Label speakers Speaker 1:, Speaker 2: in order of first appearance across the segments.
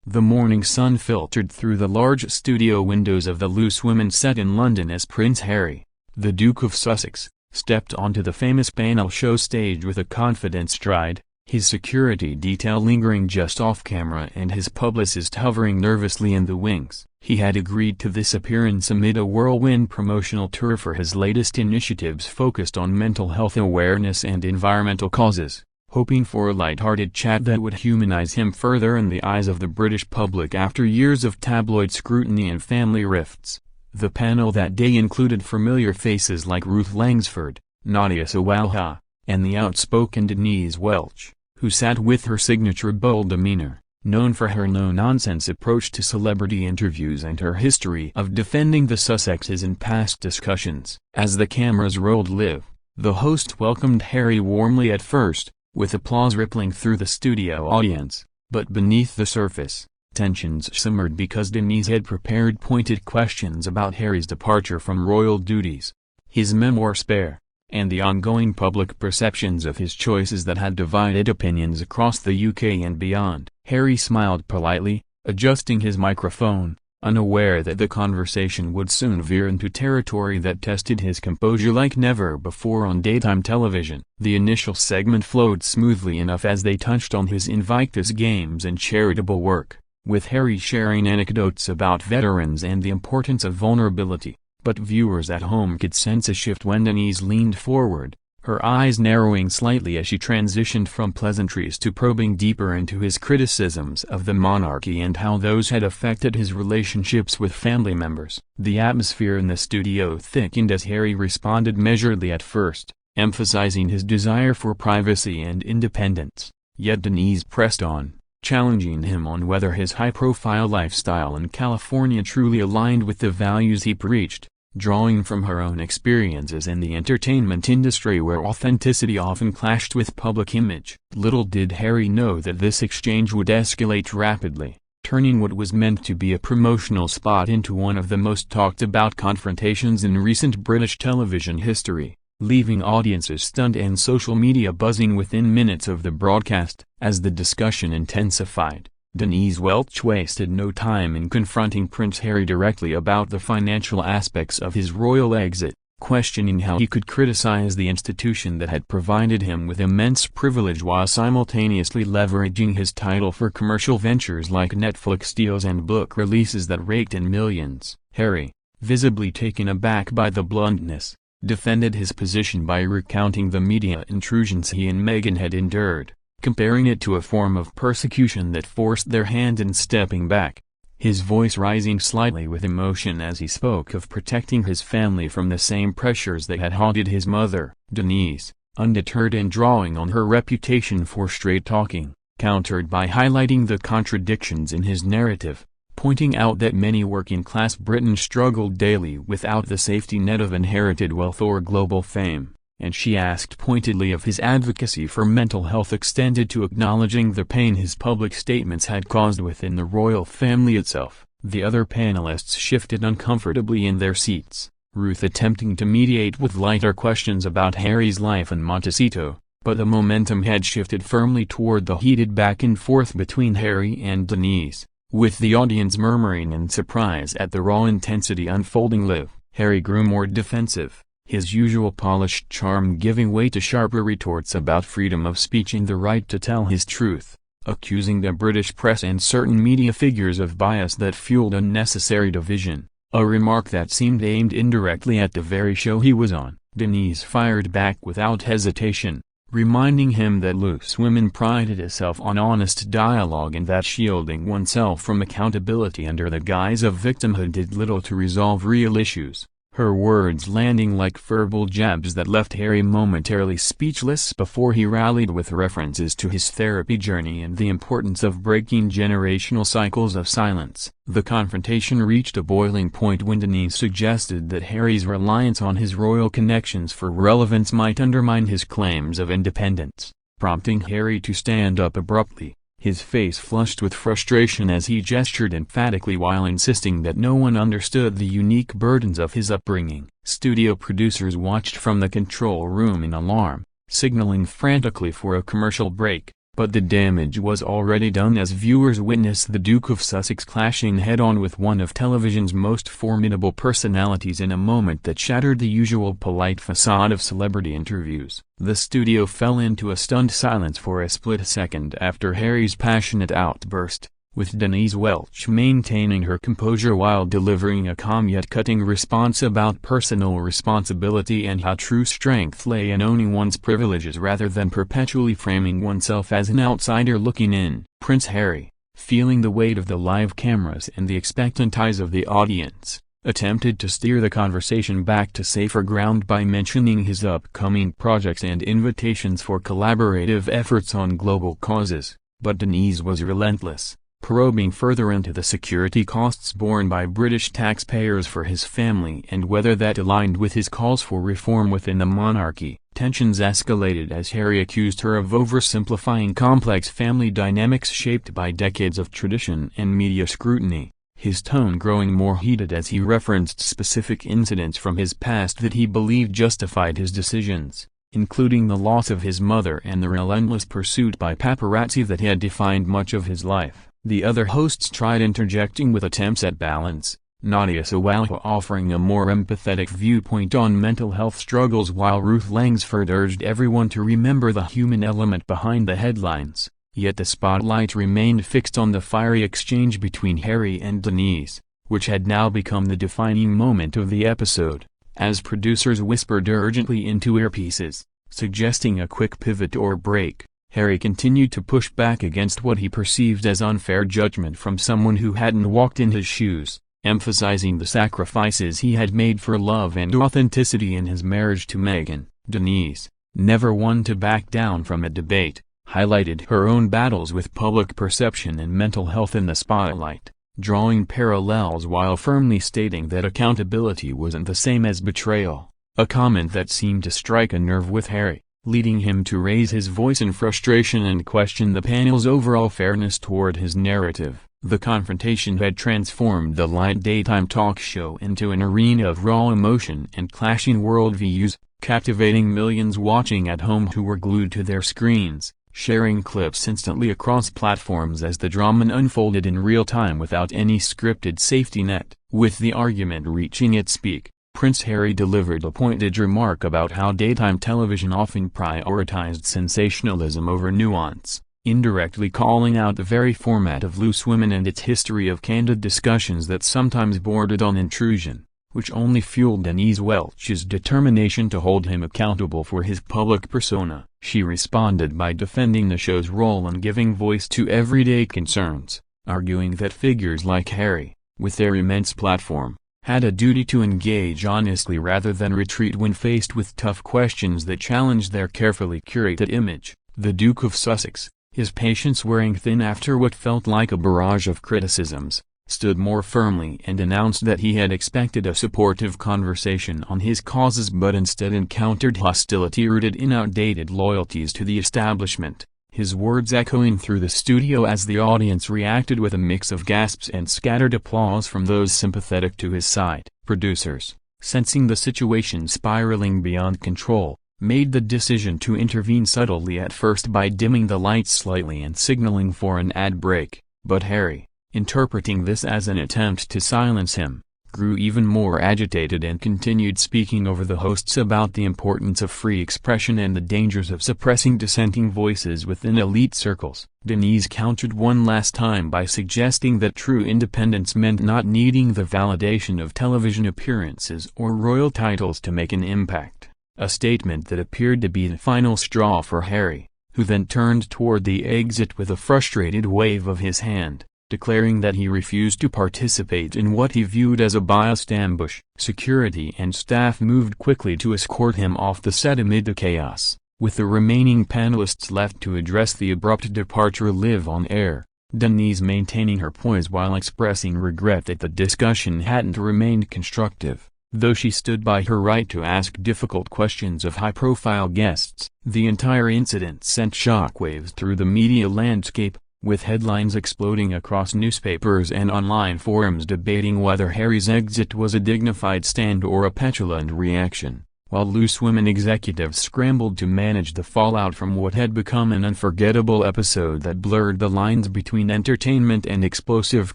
Speaker 1: The morning sun filtered through the large studio windows of the Loose Women set in London as Prince Harry, the Duke of Sussex, stepped onto the famous panel show stage with a confident stride, his security detail lingering just off-camera and his publicist hovering nervously in the wings. He had agreed to this appearance amid a whirlwind promotional tour for his latest initiatives focused on mental health awareness and environmental causes, hoping for a light-hearted chat that would humanize him further in the eyes of the British public after years of tabloid scrutiny and family rifts. The panel that day included familiar faces like Ruth Langsford, Nadia Sawalha, and the outspoken Denise Welch, who sat with her signature bold demeanor, known for her no-nonsense approach to celebrity interviews and her history of defending the Sussexes in past discussions. As the cameras rolled live, the host welcomed Harry warmly at first, with applause rippling through the studio audience, but beneath the surface, tensions simmered because Denise had prepared pointed questions about Harry's departure from royal duties, his memoir Spare, and the ongoing public perceptions of his choices that had divided opinions across the UK and beyond. Harry smiled politely, adjusting his microphone, unaware that the conversation would soon veer into territory that tested his composure like never before on daytime television. The initial segment flowed smoothly enough as they touched on his Invictus Games and charitable work, with Harry sharing anecdotes about veterans and the importance of vulnerability. But viewers at home could sense a shift when Denise leaned forward, her eyes narrowing slightly as she transitioned from pleasantries to probing deeper into his criticisms of the monarchy and how those had affected his relationships with family members. The atmosphere in the studio thickened as Harry responded measuredly at first, emphasizing his desire for privacy and independence, yet Denise pressed on, challenging him on whether his high-profile lifestyle in California truly aligned with the values he preached. Drawing from her own experiences in the entertainment industry where authenticity often clashed with public image. Little did Harry know that this exchange would escalate rapidly, turning what was meant to be a promotional spot into one of the most talked-about confrontations in recent British television history, leaving audiences stunned and social media buzzing within minutes of the broadcast. As the discussion intensified, Denise Welch wasted no time in confronting Prince Harry directly about the financial aspects of his royal exit, questioning how he could criticize the institution that had provided him with immense privilege while simultaneously leveraging his title for commercial ventures like Netflix deals and book releases that raked in millions. Harry, visibly taken aback by the bluntness, defended his position by recounting the media intrusions he and Meghan had endured, comparing it to a form of persecution that forced their hand in stepping back, his voice rising slightly with emotion as he spoke of protecting his family from the same pressures that had haunted his mother. Denise, undeterred and drawing on her reputation for straight-talking, countered by highlighting the contradictions in his narrative, pointing out that many working-class Britons struggled daily without the safety net of inherited wealth or global fame. And she asked pointedly if his advocacy for mental health extended to acknowledging the pain his public statements had caused within the royal family itself. The other panelists shifted uncomfortably in their seats, Ruth attempting to mediate with lighter questions about Harry's life in Montecito, but the momentum had shifted firmly toward the heated back and forth between Harry and Denise, with the audience murmuring in surprise at the raw intensity unfolding live. Harry grew more defensive, his usual polished charm giving way to sharper retorts about freedom of speech and the right to tell his truth, accusing the British press and certain media figures of bias that fueled unnecessary division, a remark that seemed aimed indirectly at the very show he was on. Denise fired back without hesitation, reminding him that Loose Women prided itself on honest dialogue and that shielding oneself from accountability under the guise of victimhood did little to resolve real issues. Her words landing like verbal jabs that left Harry momentarily speechless before he rallied with references to his therapy journey and the importance of breaking generational cycles of silence. The confrontation reached a boiling point when Denise suggested that Harry's reliance on his royal connections for relevance might undermine his claims of independence, prompting Harry to stand up abruptly, his face flushed with frustration as he gestured emphatically while insisting that no one understood the unique burdens of his upbringing. Studio producers watched from the control room in alarm, signaling frantically for a commercial break, But the damage was already done as viewers witnessed the Duke of Sussex clashing head-on with one of television's most formidable personalities in a moment that shattered the usual polite facade of celebrity interviews. The studio fell into a stunned silence for a split second after Harry's passionate outburst, with Denise Welch maintaining her composure while delivering a calm yet cutting response about personal responsibility and how true strength lay in owning one's privileges rather than perpetually framing oneself as an outsider looking in. Prince Harry, feeling the weight of the live cameras and the expectant eyes of the audience, attempted to steer the conversation back to safer ground by mentioning his upcoming projects and invitations for collaborative efforts on global causes, but Denise was relentless, probing further into the security costs borne by British taxpayers for his family and whether that aligned with his calls for reform within the monarchy. Tensions escalated as Harry accused her of oversimplifying complex family dynamics shaped by decades of tradition and media scrutiny, his tone growing more heated as he referenced specific incidents from his past that he believed justified his decisions, including the loss of his mother and the relentless pursuit by paparazzi that had defined much of his life. The other hosts tried interjecting with attempts at balance, Nadia Sawalha offering a more empathetic viewpoint on mental health struggles while Ruth Langsford urged everyone to remember the human element behind the headlines. Yet the spotlight remained fixed on the fiery exchange between Harry and Denise, which had now become the defining moment of the episode, as producers whispered urgently into earpieces, suggesting a quick pivot or break. Harry continued to push back against what he perceived as unfair judgment from someone who hadn't walked in his shoes, emphasizing the sacrifices he had made for love and authenticity in his marriage to Meghan. Denise, never one to back down from a debate, highlighted her own battles with public perception and mental health in the spotlight, drawing parallels while firmly stating that accountability wasn't the same as betrayal, a comment that seemed to strike a nerve with Harry, leading him to raise his voice in frustration and question the panel's overall fairness toward his narrative. The confrontation had transformed the light daytime talk show into an arena of raw emotion and clashing worldviews, captivating millions watching at home who were glued to their screens, sharing clips instantly across platforms as the drama unfolded in real time without any scripted safety net. With the argument reaching its peak, Prince Harry delivered a pointed remark about how daytime television often prioritized sensationalism over nuance, indirectly calling out the very format of Loose Women and its history of candid discussions that sometimes bordered on intrusion, which only fueled Denise Welch's determination to hold him accountable for his public persona. She responded by defending the show's role in giving voice to everyday concerns, arguing that figures like Harry, with their immense platform, had a duty to engage honestly rather than retreat when faced with tough questions that challenged their carefully curated image. The Duke of Sussex, his patience wearing thin after what felt like a barrage of criticisms, stood more firmly and announced that he had expected a supportive conversation on his causes but instead encountered hostility rooted in outdated loyalties to the establishment, his words echoing through the studio as the audience reacted with a mix of gasps and scattered applause from those sympathetic to his side. Producers, sensing the situation spiraling beyond control, made the decision to intervene subtly at first by dimming the lights slightly and signaling for an ad break, but Harry, interpreting this as an attempt to silence him, grew even more agitated and continued speaking over the hosts about the importance of free expression and the dangers of suppressing dissenting voices within elite circles. Denise countered one last time by suggesting that true independence meant not needing the validation of television appearances or royal titles to make an impact, a statement that appeared to be the final straw for Harry, who then turned toward the exit with a frustrated wave of his hand, declaring that he refused to participate in what he viewed as a biased ambush. Security and staff moved quickly to escort him off the set amid the chaos, with the remaining panelists left to address the abrupt departure live on air, Denise maintaining her poise while expressing regret that the discussion hadn't remained constructive, though she stood by her right to ask difficult questions of high-profile guests. The entire incident sent shockwaves through the media landscape, with headlines exploding across newspapers and online forums debating whether Harry's exit was a dignified stand or a petulant reaction, while Loose Women executives scrambled to manage the fallout from what had become an unforgettable episode that blurred the lines between entertainment and explosive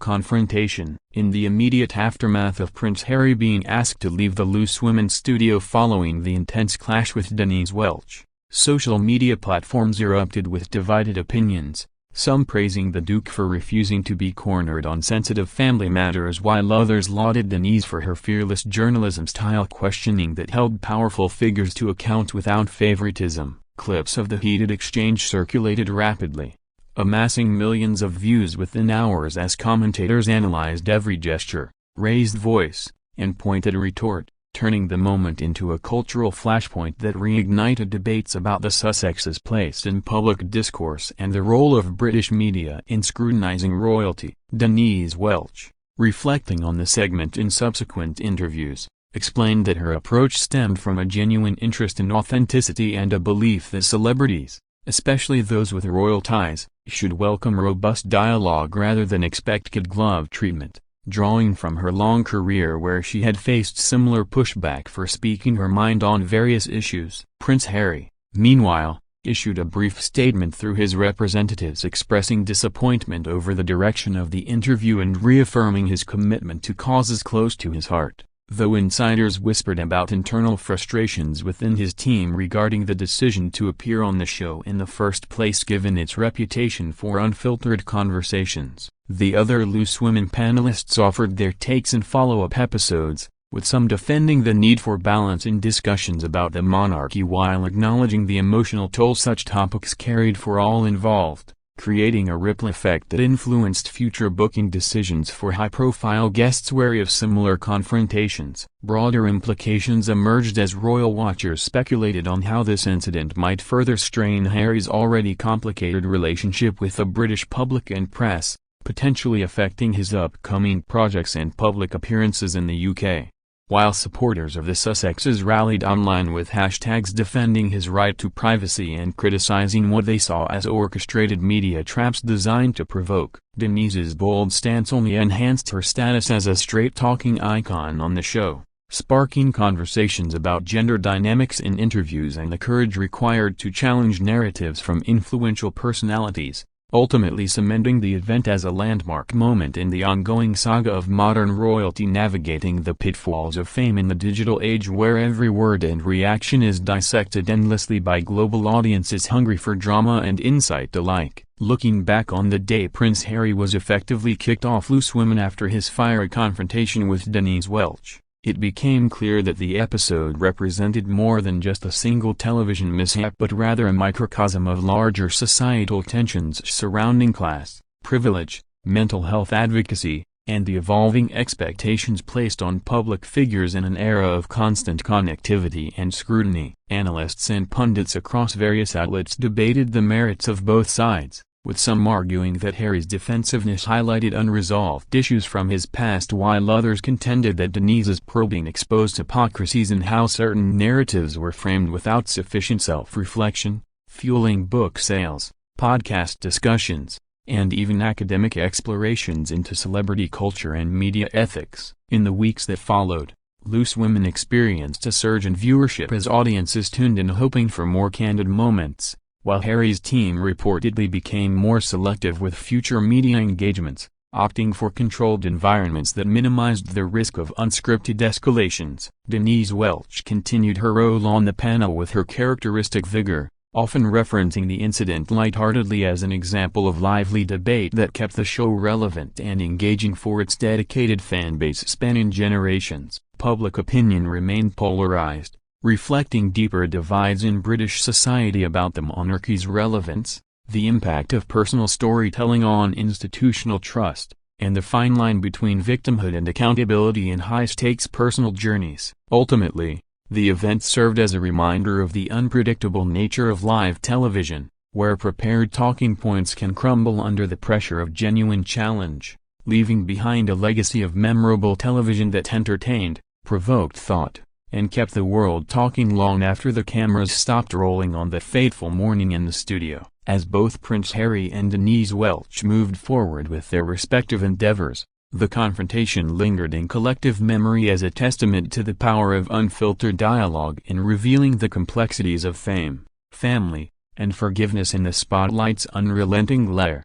Speaker 1: confrontation. In the immediate aftermath of Prince Harry being asked to leave the Loose Women studio following the intense clash with Denise Welch, social media platforms erupted with divided opinions, some praising the Duke for refusing to be cornered on sensitive family matters while others lauded Denise for her fearless journalism style, questioning that held powerful figures to account without favoritism. Clips of the heated exchange circulated rapidly, amassing millions of views within hours as commentators analyzed every gesture, raised voice, and pointed retort, turning the moment into a cultural flashpoint that reignited debates about the Sussexes' place in public discourse and the role of British media in scrutinizing royalty. Denise Welch, reflecting on the segment in subsequent interviews, explained that her approach stemmed from a genuine interest in authenticity and a belief that celebrities, especially those with royal ties, should welcome robust dialogue rather than expect kid-glove treatment. Drawing from her long career where she had faced similar pushback for speaking her mind on various issues. Prince Harry, meanwhile, issued a brief statement through his representatives expressing disappointment over the direction of the interview and reaffirming his commitment to causes close to his heart. Though insiders whispered about internal frustrations within his team regarding the decision to appear on the show in the first place given its reputation for unfiltered conversations, the other Loose Women panelists offered their takes in follow-up episodes, with some defending the need for balance in discussions about the monarchy while acknowledging the emotional toll such topics carried for all involved, creating a ripple effect that influenced future booking decisions for high-profile guests wary of similar confrontations. Broader implications emerged as royal watchers speculated on how this incident might further strain Harry's already complicated relationship with the British public and press, potentially affecting his upcoming projects and public appearances in the UK. While supporters of the Sussexes rallied online with hashtags defending his right to privacy and criticizing what they saw as orchestrated media traps designed to provoke, Denise's bold stance only enhanced her status as a straight-talking icon on the show, sparking conversations about gender dynamics in interviews and the courage required to challenge narratives from influential personalities, ultimately cementing the event as a landmark moment in the ongoing saga of modern royalty navigating the pitfalls of fame in the digital age where every word and reaction is dissected endlessly by global audiences hungry for drama and insight alike. Looking back on the day Prince Harry was effectively kicked off Loose Women after his fiery confrontation with Denise Welch, it became clear that the episode represented more than just a single television mishap but rather a microcosm of larger societal tensions surrounding class, privilege, mental health advocacy, and the evolving expectations placed on public figures in an era of constant connectivity and scrutiny. Analysts and pundits across various outlets debated the merits of both sides, with some arguing that Harry's defensiveness highlighted unresolved issues from his past while others contended that Denise's probing exposed hypocrisies in how certain narratives were framed without sufficient self-reflection, fueling book sales, podcast discussions, and even academic explorations into celebrity culture and media ethics. In the weeks that followed, Loose Women experienced a surge in viewership as audiences tuned in hoping for more candid moments, while Harry's team reportedly became more selective with future media engagements, opting for controlled environments that minimized the risk of unscripted escalations. Denise Welch continued her role on the panel with her characteristic vigor, often referencing the incident lightheartedly as an example of lively debate that kept the show relevant and engaging for its dedicated fanbase spanning generations. Public opinion remained polarized, reflecting deeper divides in British society about the monarchy's relevance, the impact of personal storytelling on institutional trust, and the fine line between victimhood and accountability in high-stakes personal journeys. Ultimately, the event served as a reminder of the unpredictable nature of live television, where prepared talking points can crumble under the pressure of genuine challenge, leaving behind a legacy of memorable television that entertained, provoked thought, and kept the world talking long after the cameras stopped rolling on the fateful morning in the studio. As both Prince Harry and Denise Welch moved forward with their respective endeavors, The confrontation lingered in collective memory as a testament to the power of unfiltered dialogue in revealing the complexities of fame, family, and forgiveness in the spotlight's unrelenting glare.